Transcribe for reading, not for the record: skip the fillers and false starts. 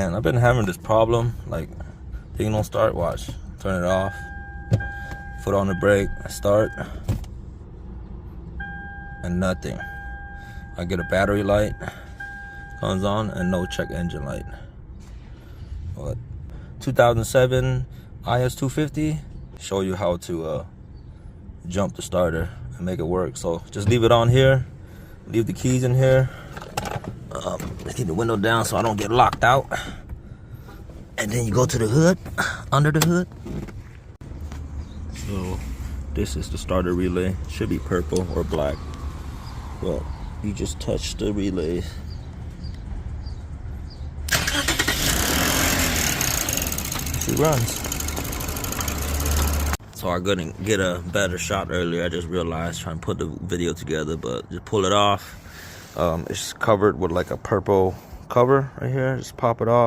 And I've been having this problem, like thing don't start. Watch, turn it off, foot on the brake, start, and nothing. I get a battery light, comes on, and no check engine light. But 2007 is250 show you how to jump the starter and make it work. So just leave it on here, leave the keys in here. Let's keep the window down so I don't get locked out. And then you go to the hood, under the hood. So this is the starter relay. It should be purple or black. But you just touch the relay. She runs. So I couldn't get a better shot earlier. I just realized trying to put the video together, but just pull it off. It's covered with like a purple cover right here. Just pop it off.